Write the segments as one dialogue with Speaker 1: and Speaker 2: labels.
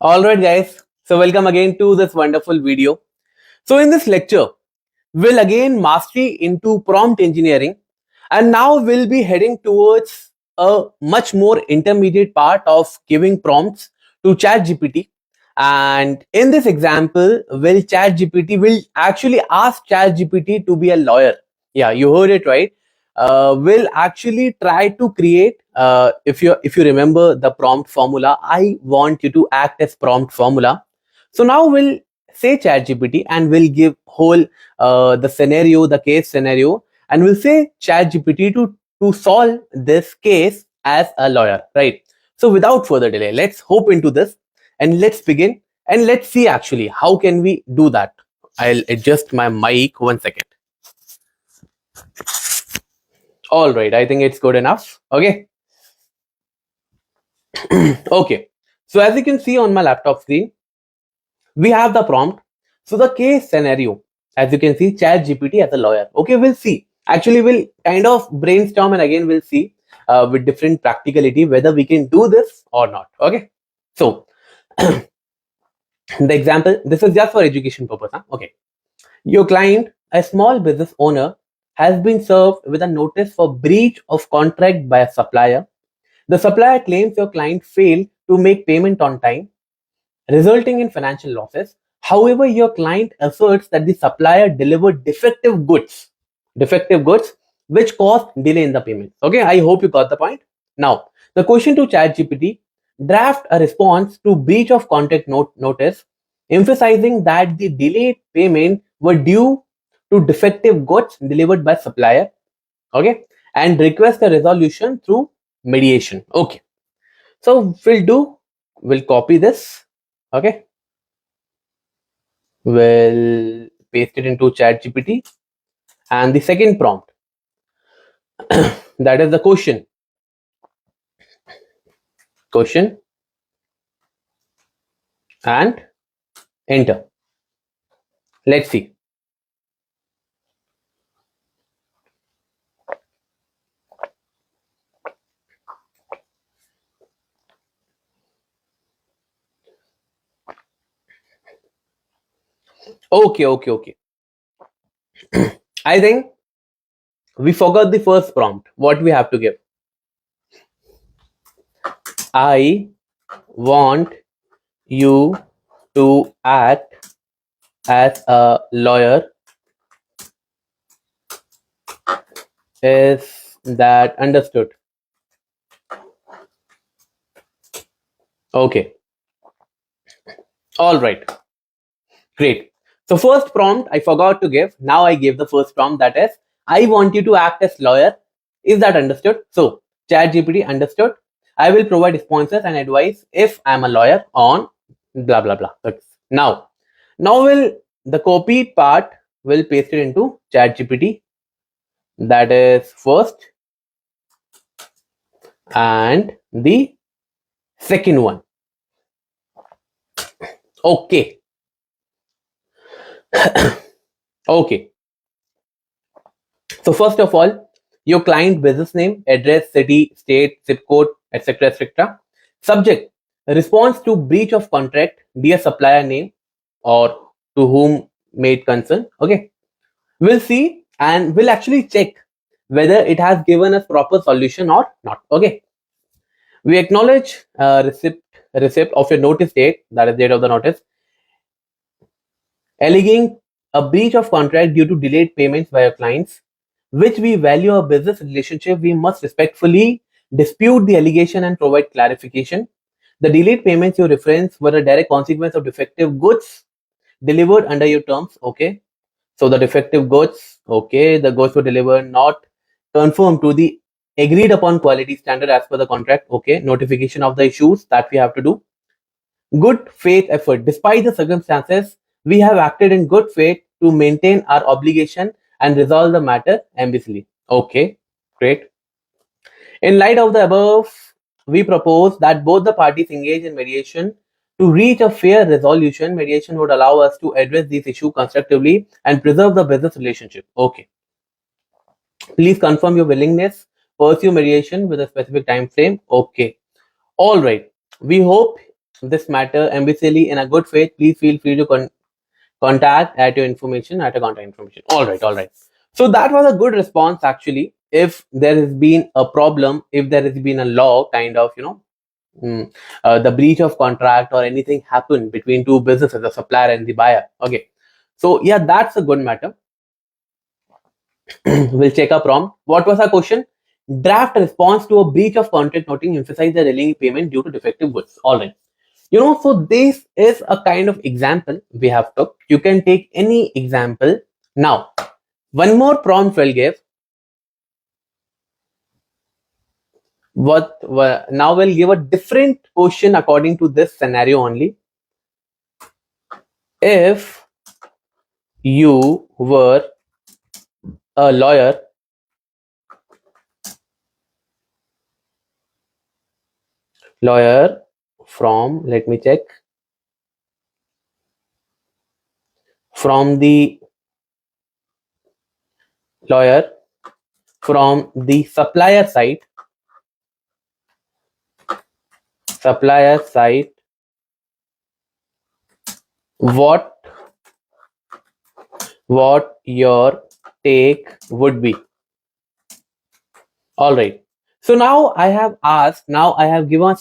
Speaker 1: Alright guys, so welcome again to this wonderful video. So in this lecture, we'll again mastery into prompt engineering, and now we'll be heading towards a much more intermediate part of giving prompts to ChatGPT. And in this example, will actually ask ChatGPT to be a lawyer. Yeah, you heard it right. Will actually try to create. If you remember the prompt formula, I want you to act as prompt formula. So now we'll say ChatGPT and we'll give whole the scenario, the case scenario, and we'll say ChatGPT to solve this case as a lawyer, right? So without further delay, let's hop into this and let's begin and let's see actually how can we do that. I'll adjust my mic 1 second. All right, I think it's good enough. Okay. Okay. So as you can see on my laptop screen, we have the prompt. So the case scenario, as you can see, ChatGPT as a lawyer. Okay, we'll see. Actually, we'll kind of brainstorm and again we'll see with different practicality whether we can do this or not. Okay. So the example, this is just for education purpose. Huh? Okay. Your client, a small business owner, has been served with a notice for breach of contract by a supplier. The supplier claims your client failed to make payment on time, resulting in financial losses. However, your client asserts that the supplier delivered defective goods, which caused delay in the payment. Okay, I hope you got the point. Now, the question to ChatGPT: draft a response to breach of contract notice, emphasizing that the delayed payment were due to defective goods delivered by supplier. Okay, and request a resolution through mediation. Okay, so we'll copy this. Okay, we'll paste it into ChatGPT, and the second prompt, that is the question and enter. Let's see. Okay. I think we forgot the first prompt. What we have to give? I want you to act as a lawyer. Is that understood? Okay. All right. Great. So first prompt I forgot to give. Now I gave the first prompt, that is, I want you to act as lawyer. Is that understood? So ChatGPT understood. I will provide responses and advice if I'm a lawyer on blah blah blah. Okay. Now will the copied part will paste it into ChatGPT. That is first, and the second one. Okay. Okay. So first of all, your client business name, address, city, state, zip code, etc., etc. Subject: response to breach of contract, dear supplier name, or to whom made concern. Okay, we'll see and we'll actually check whether it has given us proper solution or not. Okay, we acknowledge receipt of your notice date, that is date of the notice, alleging a breach of contract due to delayed payments by your clients, which we value our business relationship. We must respectfully dispute the allegation and provide clarification. The delayed payments you reference were a direct consequence of defective goods delivered under your terms. Okay, so the defective goods, okay, the goods were delivered not conform to the agreed upon quality standard as per the contract. Okay, notification of the issues that we have to do. Good faith effort. Despite the circumstances, we have acted in good faith to maintain our obligation and resolve the matter ambitiously. Okay, great. In light of the above, we propose that both the parties engage in mediation to reach a fair resolution. Mediation would allow us to address these issues constructively and preserve the business relationship. Okay. Please confirm your willingness. Pursue mediation with a specific time frame. Okay. All right. We hope this matter ambitiously in a good faith, please feel free to contact at your information at a contact information. All right, all right. So that was a good response actually. If there has been a problem, if there has been a law kind of, the breach of contract or anything happened between two businesses, the supplier and the buyer. Okay, so yeah, that's a good matter. We'll check a prompt. What was our question? Draft response to a breach of contract noting emphasize the delaying payment due to defective goods. All right. So this is a kind of example we have took. You can take any example. Now, one more prompt will give. Now we'll give a different question according to this scenario only. If you were a lawyer from, let me check, from the lawyer from the supplier side, what your take would be. All right. So now I have given a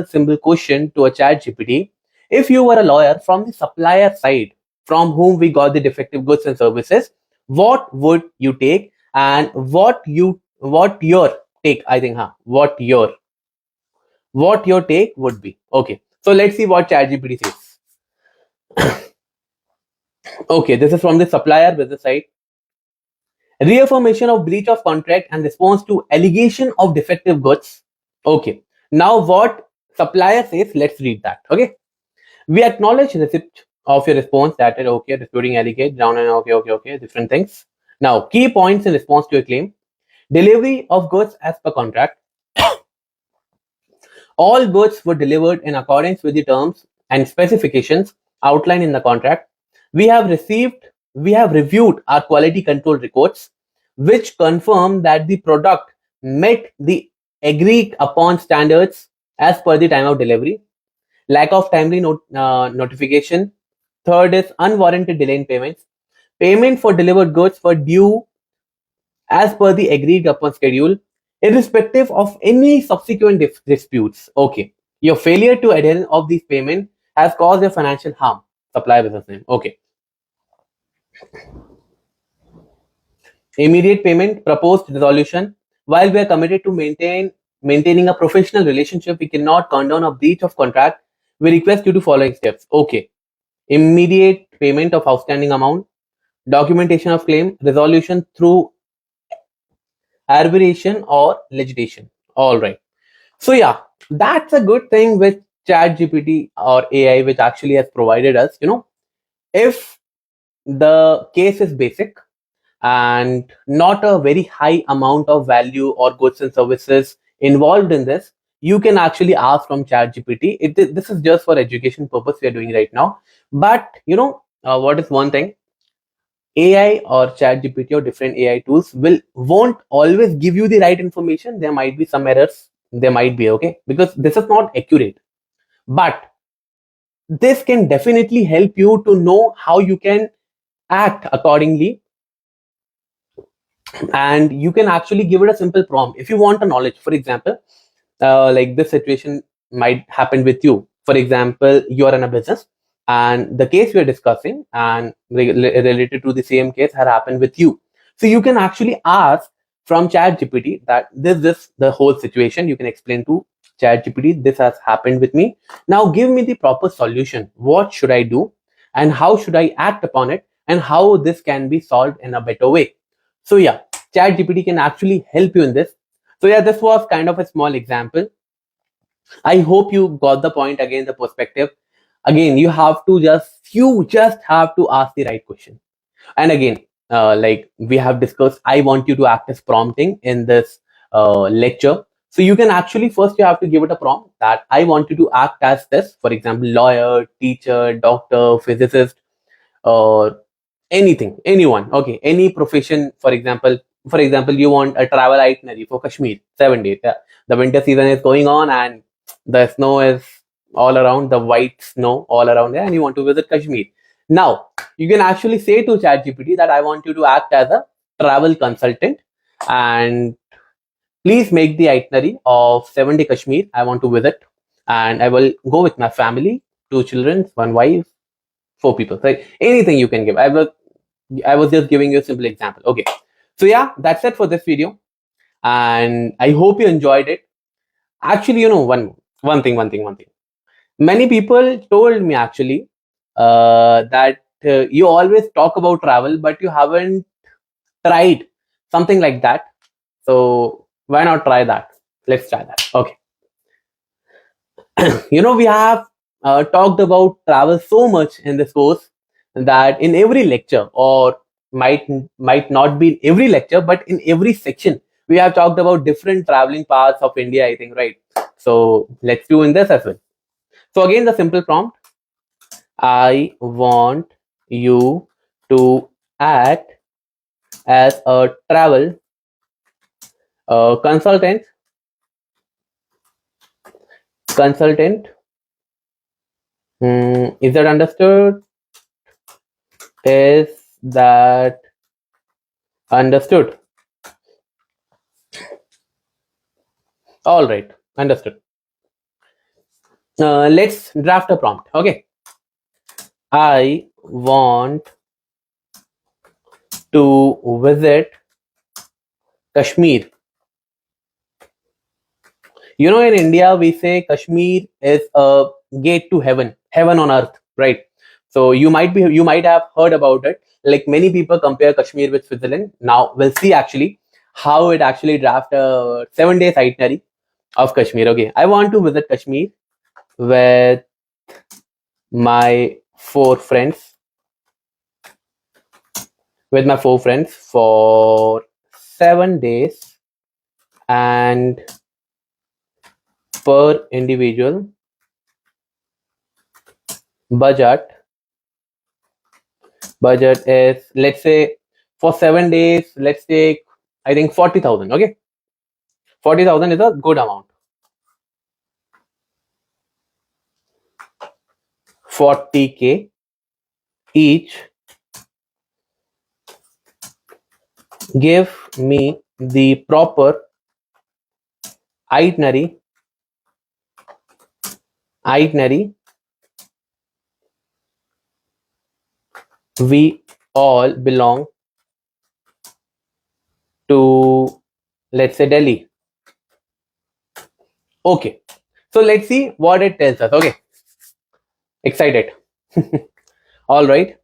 Speaker 1: simple question to a chat GPT. If you were a lawyer from the supplier side from whom we got the defective goods and services, what would you take, and what your take, I think, what your take would be. Okay. So let's see what chat GPT says. Okay, this is from the supplier business side. Reaffirmation of breach of contract and response to allegation of defective goods. Okay. Now what supplier says, let's read that. Okay. We acknowledge receipt of your response that is okay, disputing allegate, down and okay, different things. Now, key points in response to a claim. Delivery of goods as per contract. All goods were delivered in accordance with the terms and specifications outlined in the contract. We have reviewed our quality control records, which confirm that the product met the agreed upon standards as per the time of delivery. Lack of timely notification. Third is unwarranted delay in payments. Payment for delivered goods were due as per the agreed upon schedule, irrespective of any subsequent disputes. Okay. Your failure to adhere of these payment has caused a financial harm. Supply business name. Okay. Immediate payment, proposed resolution. While we are committed to maintaining a professional relationship, we cannot condone a breach of contract. We request you to following steps. Okay. Immediate payment of outstanding amount, documentation of claim, resolution through arbitration or litigation. All right. So yeah, that's a good thing with ChatGPT or AI, which actually has provided us. If the case is basic and not a very high amount of value or goods and services involved in this, you can actually ask from ChatGPT. This is just for education purpose we are doing right now. But what is one thing? AI or ChatGPT or different AI tools won't always give you the right information. There might be some errors. There might be, okay, because this is not accurate. But this can definitely help you to know how you can act accordingly, and you can actually give it a simple prompt if you want a knowledge. For example, like this situation might happen with you. For example, you are in a business and the case we are discussing and related to the same case had happened with you. So you can actually ask from ChatGPT that this the whole situation. You can explain to ChatGPT, this has happened with me. Now give me the proper solution. What should I do, and how should I act upon it, and how this can be solved in a better way. So yeah, ChatGPT can actually help you in this. So yeah, this was kind of a small example. I hope you got the point. Again, the perspective. Again, you just have to ask the right question. And again, like we have discussed, I want you to act as prompting in this lecture. So you can actually first you have to give it a prompt that I want you to act as this. For example, lawyer, teacher, doctor, physicist, or anything, anyone. Okay, any profession. For example, you want a travel itinerary for Kashmir, 7 days. Yeah. The winter season is going on and the snow is all around, the white snow all around there, and you want to visit Kashmir. Now, you can actually say to ChatGPT that I want you to act as a travel consultant, and please make the itinerary of 7-day Kashmir I want to visit, and I will go with my family, 2 children, 1 wife, 4 people. Right? Anything you can give. I was just giving you a simple example. Okay. So yeah, that's it for this video, and I hope you enjoyed it. Actually, one thing. Many people told me actually that you always talk about travel, but you haven't tried something like that. So why not try that? Let's try that. Okay. We have talked about travel so much in this course that in every lecture, or might might not be in every lecture, but in every section, we have talked about different traveling paths of India, I think, right? So let's do in this as well. So again, the simple prompt: I want you to act as a travel consultant. Consultant. Is that understood? Is that understood? All right, understood. Let's draft a prompt. Okay. I want to visit Kashmir. In India, we say Kashmir is a gate to heaven, heaven on earth, right? So you might have heard about it. Like many people compare Kashmir with Switzerland. Now we'll see actually how it actually draft a 7 days itinerary of Kashmir. Okay, I want to visit Kashmir with my 4 friends. With my 4 friends for 7 days, and per individual budget is, let's say, for 7 days, let's take, I think, 40,000. Okay, 40,000 is a good amount. 40K each. Give me the proper itinerary. We all belong to, let's say, Delhi. Okay, so let's see what it tells us. Okay, excited. All right.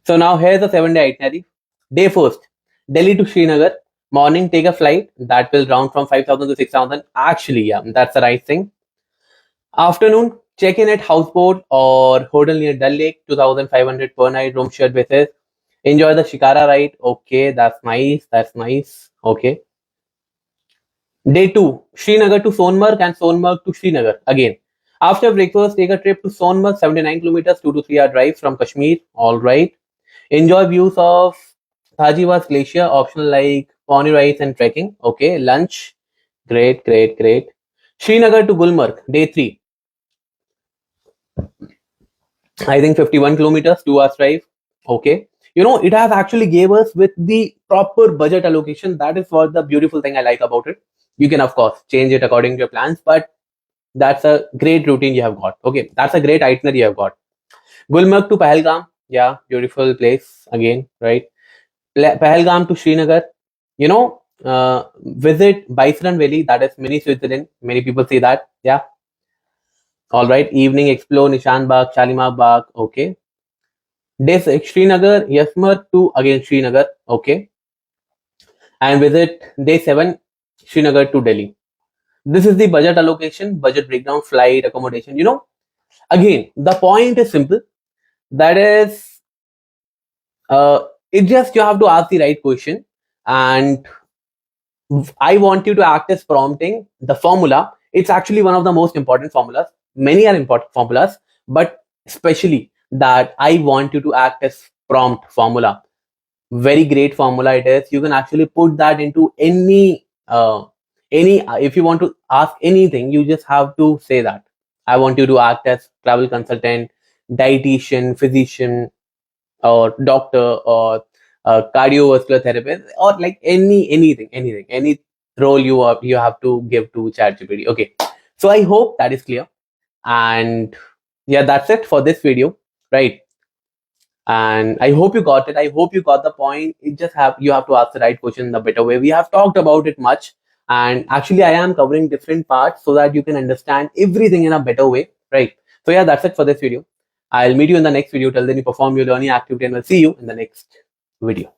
Speaker 1: So now here's the 7-day itinerary. Day first, Delhi to Srinagar. Morning, take a flight that will round from 5,000 to 6,000. Actually, yeah, that's the right thing. Afternoon, check in at houseboat or hotel near Dal Lake, 2,500 per night, room shared basis. Enjoy the Shikara ride. Okay, that's nice. That's nice. Okay. Day 2, Srinagar to Sonmarg and Sonmarg to Srinagar. Again, after breakfast, take a trip to Sonmarg, 79 kilometers, 2 to 3 hour drive from Kashmir. All right. Enjoy views of Thajiwas Glacier, optional like pony rides and trekking. Okay. Lunch. Great, great, great. Srinagar to Gulmarg, day 3. I think 51 kilometers, 2 hours drive. Okay. It has actually gave us with the proper budget allocation. That is what the beautiful thing I like about it. You can, of course, change it according to your plans, but that's a great routine you have got. Okay. That's a great itinerary you have got. Gulmarg to Pahalgam. Yeah. Beautiful place again, right? Pahalgam to Srinagar. Visit Bison Valley. That is mini Switzerland. Many people say that. Yeah. All right. Evening explore Nishan Bagh, Shalimar Bagh. Okay. Day 6, Srinagar, Yasmar to again Srinagar. Okay. And visit day 7, Srinagar to Delhi. This is the budget allocation, budget breakdown, flight, accommodation. Again, the point is simple. That is, it just you have to ask the right question, and I want you to act as prompting the formula. It's actually one of the most important formulas. Many are important formulas, but especially that I want you to act as prompt formula. Very great formula it is. You can actually put that into any if you want to ask anything, you just have to say that. I want you to act as travel consultant, dietitian, physician, or doctor, or cardiovascular therapist, or like any role you have to give to ChatGPT. Okay, so I hope that is clear. And yeah, that's it for this video, right? And I hope you got it. I hope you got the point. It just have you have to ask the right question in the better way. We have talked about it much, and actually I am covering different parts so that you can understand everything in a better way, right? So yeah, that's it for this video. I'll meet you in the next video. Till then, you perform your learning activity, and we'll see you in the next video.